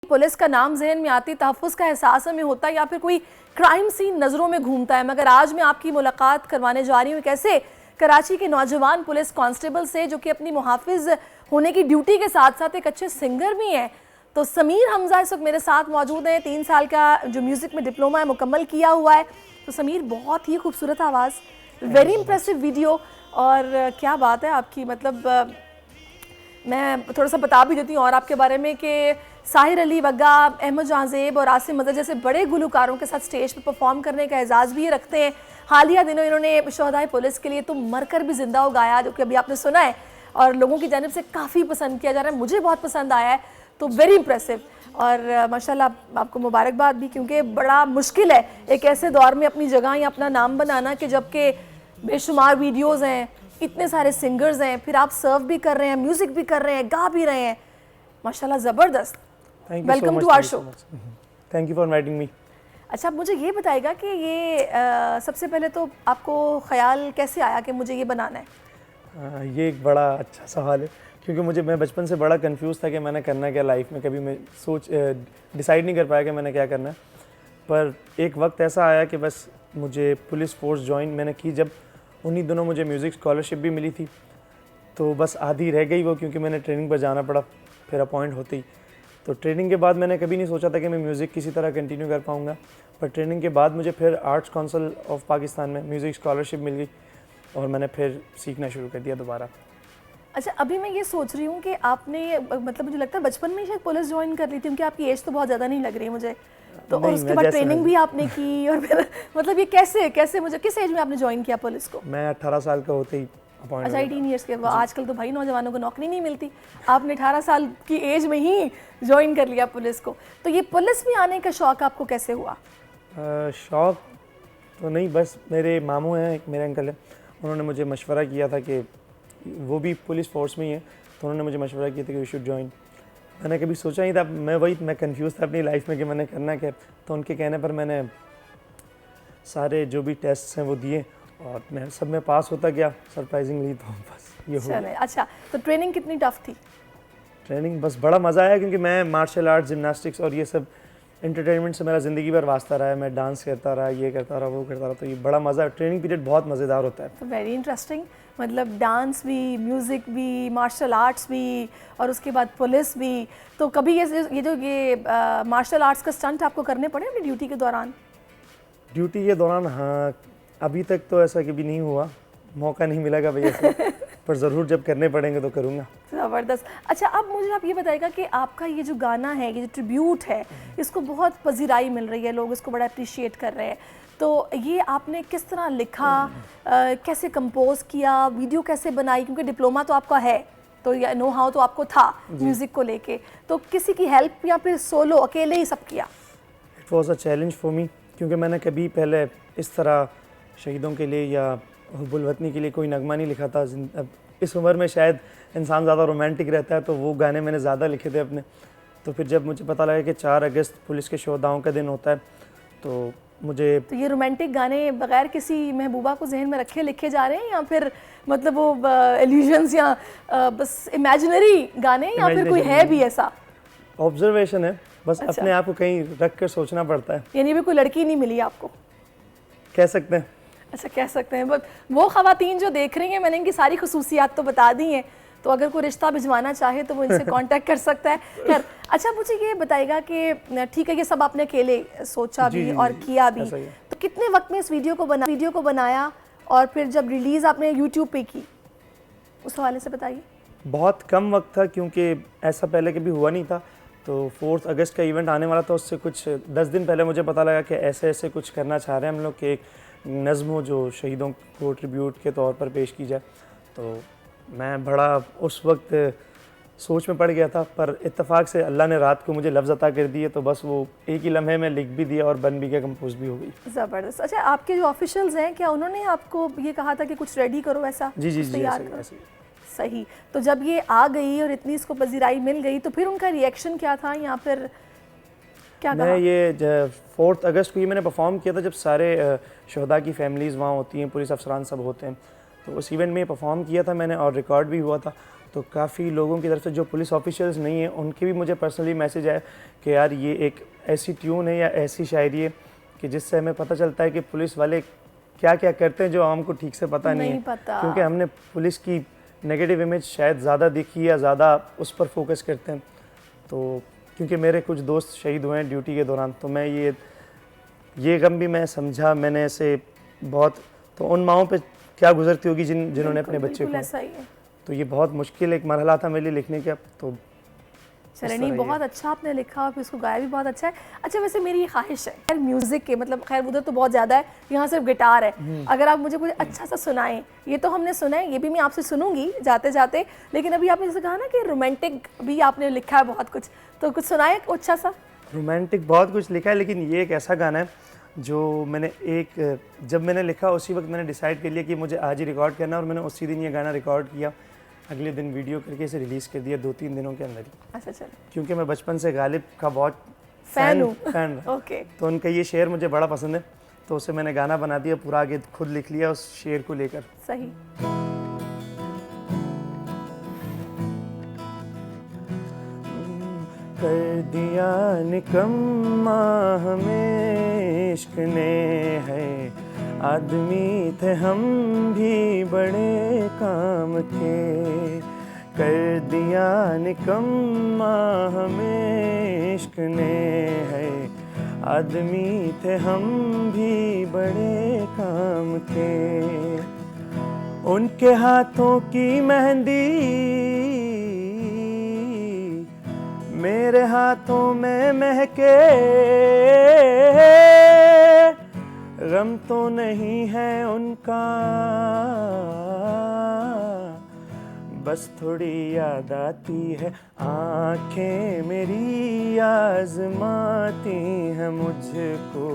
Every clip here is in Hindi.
पुलिस का नाम जहन में आती, तहफ़्फ़ुज़ का एहसास हमें होता है या फिर कोई क्राइम सीन नज़रों में घूमता है। मगर आज मैं आपकी मुलाकात करवाने जा रही हूँ कैसे कराची के नौजवान पुलिस कांस्टेबल से, जो कि अपनी मुहाफ़िज़ होने की ड्यूटी के साथ साथ एक अच्छे सिंगर भी हैं। तो समीर हमज़ा इस वक्त मेरे साथ मौजूद हैं। 3 साल का जो म्यूज़िक में डिप्लोमा है मुकम्मल किया हुआ है। तो समीर, बहुत ही खूबसूरत आवाज़, वेरी इंप्रेसिव वीडियो, और क्या बात है आपकी। मतलब मैं थोड़ा सा बता भी देती हूँ और आपके बारे में कि साहिर अली वग्गा, अहमद जहांजेब और आसिम मजहर जैसे बड़े गुलकारों के साथ स्टेज पर परफॉर्म करने का एजाज़ भी ये रखते हैं। हालिया दिनों इन्होंने शोहदाए पुलिस के लिए तुम मरकर भी जिंदा हो गाया, जो कि अभी आपने सुना है और लोगों की जानिब से काफ़ी पसंद किया जा रहा है। मुझे बहुत पसंद आया है, तो वेरी इंप्रेसिव। और माशाल्लाह आपको मुबारकबाद भी, क्योंकि बड़ा मुश्किल है एक ऐसे दौर में अपनी जगह या अपना नाम बनाना कि जबकि बेशुमार वीडियोज़ हैं, इतने सारे सिंगर्स हैं, फिर आप सर्व भी कर रहे हैं, म्यूज़िक भी कर रहे हैं, गा भी रहे हैं। माशाल्लाह ज़बरदस्त। Welcome to our show. Thank you for inviting me. अच्छा, आप मुझे ये बताइएगा कि ये सबसे पहले तो आपको ख्याल कैसे आया कि मुझे ये बनाना है? ये एक बड़ा अच्छा सवाल है, क्योंकि मैं बचपन से बड़ा कंफ्यूज था कि मैंने करना क्या लाइफ में। कभी मैं डिसाइड नहीं कर पाया कि मैंने क्या करना है। पर एक वक्त ऐसा आया कि बस मुझे पुलिस फोर्स ज्वाइन मैंने की, जब उन्हीं दिनों मुझे म्यूज़िक स्कॉलरशिप भी मिली थी। तो बस आधी रह गई वो, क्योंकि मैंने ट्रेनिंग पर जाना पड़ा फिर अपॉइंट होते ही। तो ट्रेनिंग के बाद मैंने कभी नहीं सोचा था कि मैं म्यूज़िक किसी तरह कंटिन्यू कर पाऊँगा। पर ट्रेनिंग के बाद मुझे फिर आर्ट्स काउंसिल ऑफ पाकिस्तान में म्यूज़िक स्कॉलरशिप मिल गई और मैंने फिर सीखना शुरू कर दिया दोबारा। अच्छा, अभी मैं ये सोच रही हूँ कि आपने मतलब मुझे लगता है बचपन में ही शायद पुलिस ज्वाइन कर ली थी, क्योंकि आपकी एज तो बहुत ज़्यादा नहीं लग रही है मुझे। तो और उसके बाद ट्रेनिंग भी आपने की, और फिर मतलब ये कैसे मुझे किस एज में आपने ज्वाइन किया पुलिस को? मैं 18 साल का होते ही अपॉइंट। अच्छा, 18 ईयर्स के। आजकल तो भाई नौजवानों को नौकरी नहीं मिलती, आपने 18 साल की एज में ही ज्वाइन कर लिया पुलिस को। तो ये पुलिस में आने का शौक़ आपको कैसे हुआ? शौक़ तो नहीं, बस मेरे मामू हैं, एक मेरे अंकल हैं, उन्होंने मुझे मशवरा किया था कि वो भी पुलिस फोर्स में ही है, तो उन्होंने मुझे मशवरा किया था कि यू शुड ज्वाइन। मैंने कभी सोचा नहीं था, मैं कंफ्यूज था अपनी लाइफ में कि मैंने करना क्या। तो उनके कहने पर मैंने सारे जो भी टेस्ट हैं वो दिए और मैं सब में पास होता गया सरप्राइजिंगली। तो बस ये हो गया। अच्छा, तो ट्रेनिंग कितनी टफ थी? ट्रेनिंग बस बड़ा मज़ा आया, क्योंकि मैं मार्शल आर्ट, जिम्नास्टिक्स और ये सब एंटरटेनमेंट से मेरा ज़िंदगी भर वास्ता रहा है। मैं डांस करता रहा, ये करता रहा, वो करता रहा, तो ये बड़ा मज़ा है। ट्रेनिंग पीरियड बहुत मज़ेदार होता है। तो वेरी इंटरेस्टिंग। मतलब डांस भी, म्यूज़िक भी, मार्शल आर्ट्स भी, और उसके बाद पुलिस भी। तो कभी ये मार्शल आर्ट्स का स्टंट आपको करने पड़े अपनी ड्यूटी के दौरान? ड्यूटी के दौरान हाँ, अभी तक तो ऐसा कभी नहीं हुआ, मौका नहीं मिलेगा भैया से। पर ज़रूर जब करने पड़ेंगे तो करूँगा। ज़बरदस्त। अच्छा, अब मुझे आप ये बताइएगा कि आपका ये जो गाना है, ये जो ट्रिब्यूट है, इसको बहुत पजीराई मिल रही है, लोग इसको बड़ा अप्रिशिएट कर रहे हैं। तो ये आपने किस तरह लिखा, कैसे कंपोज किया, वीडियो कैसे बनाई? क्योंकि डिप्लोमा तो आपका है, तो या नो हाउ तो आपको था म्यूज़िक को लेके, तो किसी की हेल्प या फिर सोलो अकेले ही सब किया? It was a challenge for me, क्योंकि मैंने कभी पहले इस तरह शहीदों के लिए या हुब्बुल वतनी के लिए कोई नगमा नहीं लिखा था। अब इस उम्र में शायद इंसान ज़्यादा रोमांटिक रहता है, तो वो गाने मैंने ज़्यादा लिखे थे अपने। तो फिर जब मुझे पता लगा कि 4 अगस्त पुलिस के शोहदाओं का दिन होता है, तो ये रोमांटिक गाने बगैर किसी महबूबा को जहन में रखे लिखे जा रहे हैं, या फिर मतलब वो एल्यूजन्स या बस इमेजिनरी गाने, या फिर कोई है भी ऐसा? ऑब्जर्वेशन है बस। अच्छा। अपने आप को कहीं रख कर सोचना पड़ता है। यानी भी कोई लड़की नहीं मिली आपको, कह सकते हैं। अच्छा, कह सकते हैं। बट वो ख़वातीन जो देख रही हैं, मैंने इनकी सारी खसूसियात तो बता दी हैं, तो अगर कोई रिश्ता भिजवाना चाहे तो वो इनसे कांटेक्ट कर सकता है। खैर, अच्छा मुझे ये बताइएगा कि ठीक है, ये सब आपने अकेले सोचा भी और किया भी, तो कितने वक्त में इस वीडियो को बनाया और फिर जब रिलीज़ आपने यूट्यूब पे की, उस हवाले से बताइए। बहुत कम वक्त था, क्योंकि ऐसा पहले कभी हुआ नहीं था। तो 4 अगस्त का इवेंट आने वाला था, उससे कुछ 10 दिन पहले मुझे पता लगा कि ऐसे कुछ करना चाह रहे हैं हम लोग कि एक नज़्म हो जो शहीदों को ट्रिब्यूट के तौर पर पेश की जाए। तो मैं बड़ा उस वक्त सोच में पड़ गया था, पर इत्तेफाक से अल्लाह ने रात को मुझे लफ्ज़ अता कर दिए, तो बस वो एक ही लम्हे में लिख भी दिया और बन भी गया, कंपोज भी हो गई। ज़बरदस्त। अच्छा, आपके जो ऑफिशियल्स हैं, क्या उन्होंने आपको ये कहा था कि कुछ रेडी करो ऐसा? जी जी जी, ऐसे। सही। तो जब ये आ गई और इतनी इसको पजीराई मिल गई, तो फिर उनका रिएक्शन क्या था, या फिर क्या कहा? मैं ये 4 अगस्त को ये मैंने परफॉर्म किया था, जब सारे शहदा की फैमिलीज़ वहाँ होती हैं, पुलिस अफसरान सब होते हैं। तो उस इवेंट में परफॉर्म किया था मैंने और रिकॉर्ड भी हुआ था। तो काफ़ी लोगों की तरफ से जो पुलिस ऑफिशियल्स नहीं हैं उनके भी मुझे पर्सनली मैसेज आया कि यार ये एक ऐसी ट्यून है या ऐसी शायरी है कि जिससे हमें पता चलता है कि पुलिस वाले क्या क्या करते हैं जो हमको ठीक से पता नहीं है, क्योंकि हमने पुलिस की नेगेटिव इमेज शायद ज़्यादा देखी या ज़्यादा उस पर फोकस करते हैं। तो क्योंकि मेरे कुछ दोस्त शहीद हुए हैं ड्यूटी के दौरान, तो मैं ये गम भी मैं समझा मैंने ऐसे बहुत, तो उन माओं पे क्या गुजरती होगी जिन्होंने अपने बच्चे को, ऐसा ही है। तो ये बहुत मुश्किल एक मरहला था मेरे लिए लिखने का। तो चले नहीं, बहुत अच्छा आपने लिखा और फिर उसको गाया भी बहुत अच्छा है। अच्छा वैसे मेरी ये ख्वाहिश है यार म्यूज़िक के, मतलब खैर उधर तो बहुत ज़्यादा है, यहाँ सिर्फ गिटार है, अगर आप मुझे कुछ अच्छा सा सुनाएं। ये तो हमने सुना है, ये भी मैं आपसे सुनूंगी जाते जाते, लेकिन अभी आपने जैसे कहा ना कि रोमांटिक भी आपने लिखा है बहुत कुछ, तो कुछ सुनाए अच्छा सा। रोमांटिक बहुत कुछ लिखा है, लेकिन ये एक ऐसा गाना है जो मैंने जब मैंने लिखा उसी वक्त मैंने डिसाइड कर लिया कि मुझे आज ही रिकॉर्ड करना, और मैंने उसी दिन ये गाना रिकॉर्ड किया, अगले दिन वीडियो करके इसे रिलीज़ कर दिया 2-3 दिनों के अंदर ही। अच्छा चलो, क्योंकि मैं बचपन से गालिब का बहुत फैन फैन ओके, तो उनका ये शेर मुझे बड़ा पसंद है, तो उसे मैंने गाना बना दिया, पूरा आगे खुद लिख लिया उस शेर को लेकर। सही। कर दिया निकम्मा हमें इश्क ने है, आदमी थे हम भी बड़े काम के। कर दिया निकम्मा हमें इश्क ने है, आदमी थे हम भी बड़े काम के। उनके हाथों की मेहंदी मेरे हाथों में महके, गम तो नहीं है उनका, बस थोड़ी याद आती है, आंखें मेरी आजमाती हैं मुझको,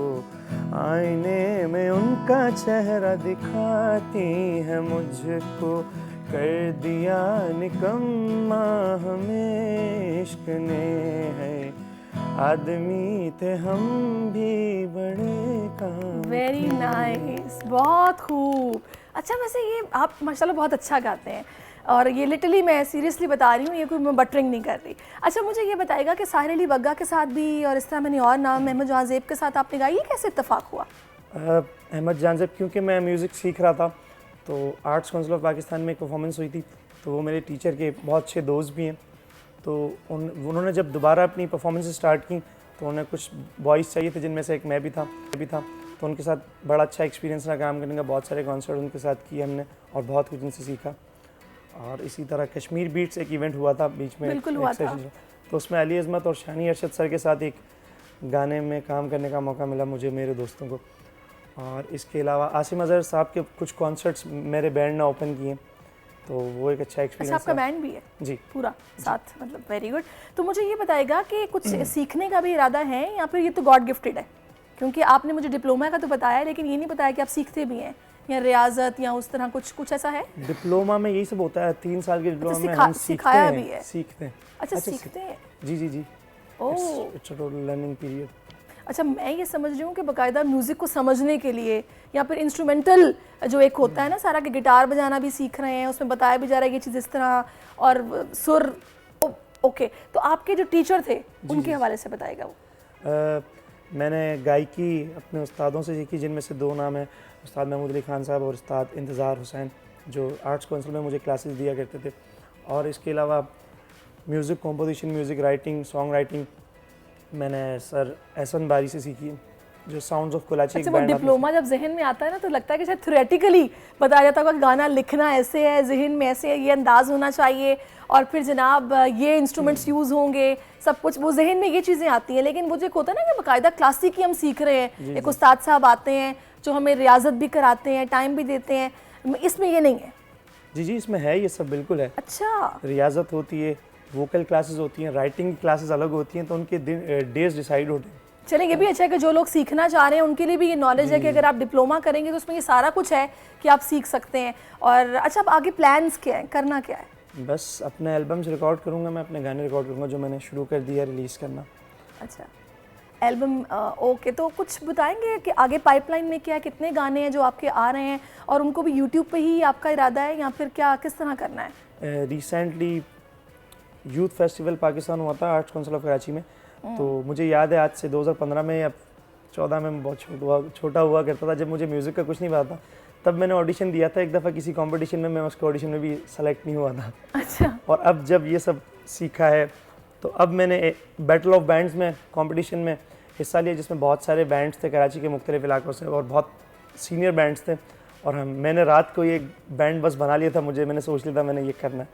आईने में उनका चेहरा दिखाती हैं मुझको। कर दिया निकम्मा हमें इश्क ने है, आदमी थे हम भी बड़े काम। वेरी नाइस, बहुत खूब। अच्छा वैसे ये आप माशाल्लाह बहुत अच्छा गाते हैं, और ये लिटरली मैं सीरियसली बता रही हूँ, ये कोई मैं बटरिंग नहीं कर रही। अच्छा मुझे ये बताएगा कि साहिर अली बग्गा के साथ भी, और इस तरह मैंने और नाम अहमद जान ज़ेब के साथ आपने गाई, ये कैसे इत्तेफाक हुआ? अहमद जान ज़ेब, क्योंकि मैं म्यूज़िक सीख रहा था, तो आर्ट्स काउंसिल ऑफ पाकिस्तान में एक परफॉर्मेंस हुई थी, तो वो मेरे टीचर के बहुत अच्छे दोस्त भी हैं, तो उन्होंने जब दोबारा अपनी परफॉर्मेंस स्टार्ट की तो उन्हें कुछ बॉयज़ चाहिए थे, जिनमें से एक मैं भी था, तो उनके साथ बड़ा अच्छा एक्सपीरियंस रहा काम करने का, बहुत सारे कॉन्सर्ट उनके साथ किए हमने और बहुत कुछ उनसे सीखा। और इसी तरह कश्मीर बीट्स एक इवेंट हुआ था बीच में, बिल्कुल हुआ था, तो उसमें अली अज़मत और शानी अरशद सर के साथ एक गाने में काम करने का मौका मिला मुझे, मेरे दोस्तों को। और इसके अलावा आसिम अज़हर साहब के कुछ कॉन्सर्ट्स मेरे बैंड ने ओपन किए, तो वो एक अच्छा एक्सपीरियंस। अच्छा आपका बैंड भी है जी पूरा साथ, मतलब वेरी गुड। तो मुझे ये बताएगा कि कुछ सीखने का भी इरादा है या फिर ये तो गॉड गिफ्टेड है? क्योंकि आपने मुझे डिप्लोमा का तो बताया, लेकिन ये नहीं बताया कि आप सीखते भी हैं या रियाजत या उस तरह कुछ ऐसा है? डिप्लोमा में यही सब होता है, 3 साल के डिप्लोमा में हम सिखाया भी है, सीखते हैं। अच्छा सीखते हैं, जी oh it's a total learning period. अच्छा मैं ये समझ रही हूँ कि बाकायदा म्यूज़िक को समझने के लिए या फिर इंस्ट्रूमेंटल जो एक होता है ना सारा, कि गिटार बजाना भी सीख रहे हैं, उसमें बताया भी जा रहा है ये चीज़ इस तरह, और सुर। ओके, तो आपके जो टीचर थे उनके हवाले से बताएगा वो। मैंने गायकी अपने उस्तादों से सीखी, जिनमें से 2 नाम हैं, उस्ताद महमूद अली खान साहब और उस्ताद इंतज़ार हुसैन, जो आर्ट्स काउंसिल में मुझे क्लासेस दिया करते थे। और इसके अलावा music composition, music writing, song writing मैंने सर एहसन बारी से सीखी है, जो साउंड्स ऑफ कोलाची। अच्छा वो डिप्लोमा जब जहन में आता है ना, तो लगता है कि शायद थ्योरेटिकली बताया जाता होगा गाना लिखना ऐसे है, जहन में ऐसे है, ये अंदाज होना चाहिए, और फिर जनाब ये इंस्ट्रूमेंट्स यूज़ होंगे, सब कुछ वो जहन में ये चीज़ें आती हैं। लेकिन वो जो होता है ना कि बाकायदा क्लासिक ही हम सीख रहे हैं, एक उस्ताद साहब आते हैं जो हमें रियाजत भी कराते हैं, टाइम भी देते हैं, इसमें ये नहीं है? जी इसमें है, ये सब बिल्कुल है। अच्छा, रियाजत होती है, वोकल क्लासेस होती हैं, राइटिंग क्लासेस अलग होती हैं, तो उनके डेज डिसाइड होते हैं। चलें, ये भी अच्छा है कि जो लोग सीखना चाह रहे हैं उनके लिए भी ये नॉलेज है कि अगर आप डिप्लोमा करेंगे तो उसमें ये सारा कुछ है कि आप सीख सकते हैं। और अच्छा अब आगे प्लान्स क्या है, करना क्या है? बस अपने एल्बम्स रिकॉर्ड करूँगा, मैं अपने गाने रिकॉर्ड करूँगा जो मैंने शुरू कर दिया रिलीज़ करना। अच्छा एल्बम, ओके, तो कुछ बताएंगे कि आगे पाइपलाइन में क्या है, कितने गाने हैं जो आपके आ रहे हैं, और उनको भी यूट्यूब पे ही आपका इरादा है या फिर क्या, किस तरह करना है? रिसेंटली यूथ फेस्टिवल पाकिस्तान हुआ था आर्ट्स काउंसिल ऑफ कराची में, तो मुझे याद है आज से 2015 में या 14 में मैं बहुत छोटा हुआ करता था, जब मुझे म्यूज़िक का कुछ नहीं पता था, तब मैंने ऑडिशन दिया था एक दफ़ा किसी कंपटीशन में, मैं उसके ऑडिशन में भी सेलेक्ट नहीं हुआ था। अच्छा। और अब जब ये सब सीखा है तो अब मैंने बैटल ऑफ बैंड्स में कंपटीशन में हिस्सा लिया, जिसमें बहुत सारे बैंड्स थे कराची के मुख्तलिफ इलाकों से और बहुत सीनियर बैंड्स थे, और मैंने रात को ये बैंड बस बना लिया था, मैंने सोच लिया था मैंने ये करना है,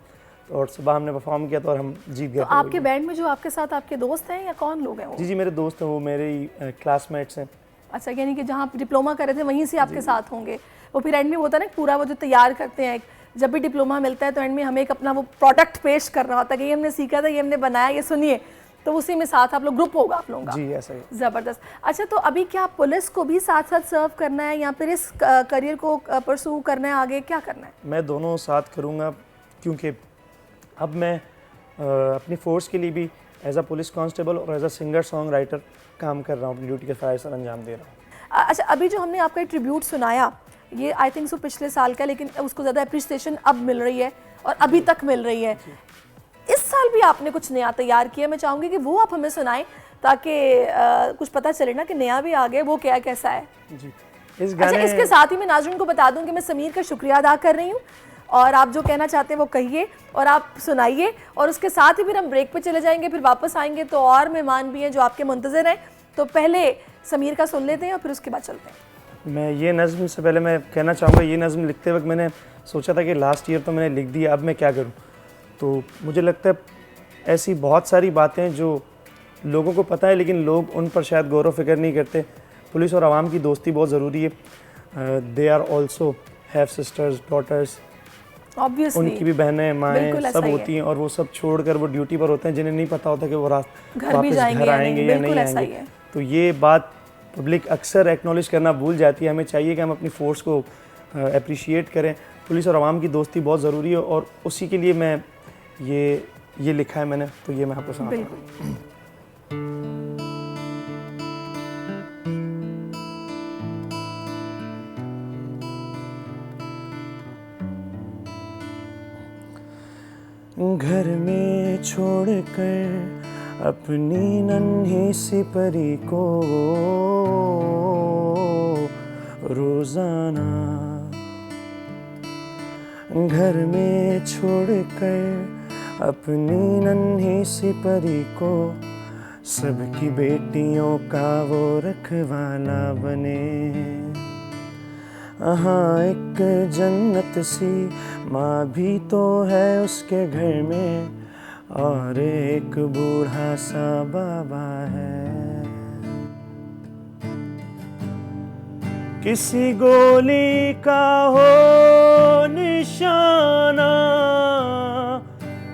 तो और सुबह हमने परफॉर्म किया था और हम जीत गए। तो आपके बैंड में जो आपके साथ आपके दोस्त हैं या कौन लोग हैं वो? जी मेरे दोस्त हैं, वो मेरे ही क्लासमेट्स हैं। अच्छा, यानी कि जहाँ आप डिप्लोमा कर रहे थे वहीं से आपके साथ होंगे। वो फिर एंड में होता है ना पूरा वो जो तैयार करते हैं, जब भी डिप्लोमा मिलता है तो एंड में हमें एक अपना वो प्रोडक्ट पेश करना होता है कि ये हमने सीखा था, ये हमने बनाया, ये सुनिए, तो उसी में साथ आप लोग ग्रुप होगा आप लोगों का। जी ऐसा ही। ज़बरदस्त। अच्छा, तो अभी क्या पुलिस को भी साथ साथ सर्व करना है या फिर इस करियर को परसू करना है, आगे क्या करना है? मैं दोनों साथ करूँगा, क्योंकि अब मैं अपनी फोर्स के लिए भी एज अ पुलिस कांस्टेबल और as a singer songwriter काम कर रहा हूँ, अपनी ड्यूटी के फ़राइज़ सर अंजाम दे रहा हूँ। अच्छा, अभी जो हमने आपका ट्रिब्यूट सुनाया ये आई थिंक सो पिछले साल का, लेकिन उसको ज़्यादा अप्रिसिएशन अब मिल रही है और अभी तक मिल रही है। इस साल भी आपने कुछ नया तैयार किया, मैं चाहूँगी कि वो आप हमें सुनाएं ताकि कुछ पता चले ना कि नया भी आ गया, वो क्या कैसा है जी इस गाने। अच्छा, इसके साथ ही मैं नाज़रीन को बता दूं कि मैं समीर का शुक्रिया अदा कर रही हूँ, और आप जो कहना चाहते हैं वो कहिए और आप सुनाइए, और उसके साथ ही फिर हम ब्रेक पे चले जाएंगे, फिर वापस आएंगे तो और मेहमान भी हैं जो आपके मुंतज़र हैं। तो पहले समीर का सुन लेते हैं और फिर उसके बाद चलते हैं। मैं ये नज़्म से पहले मैं कहना चाहूँगा, ये नज़्म लिखते वक्त मैंने सोचा था कि लास्ट ईयर तो मैंने लिख दी, अब मैं क्या करूँ। तो मुझे लगता है ऐसी बहुत सारी बातें जो लोगों को पता है लेकिन लोग उन पर शायद गौर व फिक्र नहीं करते। पुलिस और आवाम की दोस्ती बहुत ज़रूरी है। They are also have sisters daughters, उनकी भी बहनें माएँ सब होती हैं, और वो सब छोड़कर वो ड्यूटी पर होते हैं, जिन्हें नहीं पता होता कि वो वापस घर आएंगे या नहीं आएंगे। तो ये बात पब्लिक अक्सर एक्नॉलेज करना भूल जाती है। हमें चाहिए कि हम अपनी फोर्स को अप्रिशिएट करें। पुलिस और आवाम की दोस्ती बहुत ज़रूरी है, और उसी के लिए मैं ये लिखा है मैंने, तो ये मैं आपको सुनाता हूँ। घर में छोड़कर अपनी नन्ही सी परी को रोजाना, घर में छोड़कर अपनी नन्ही सी परी को सबकी बेटियों का वो रखवाला बने। हाँ एक जन्नत सी माँ भी तो है उसके घर में, और एक बूढ़ा सा बाबा है। किसी गोली का हो निशाना,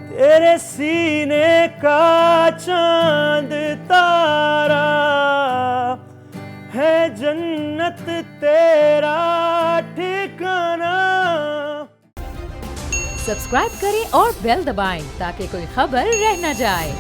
तेरे सीने का चांद तारा है, जन्नत तेरा ठिकाना। सब्सक्राइब करें और बेल दबाएं ताकि कोई खबर रह न जाए।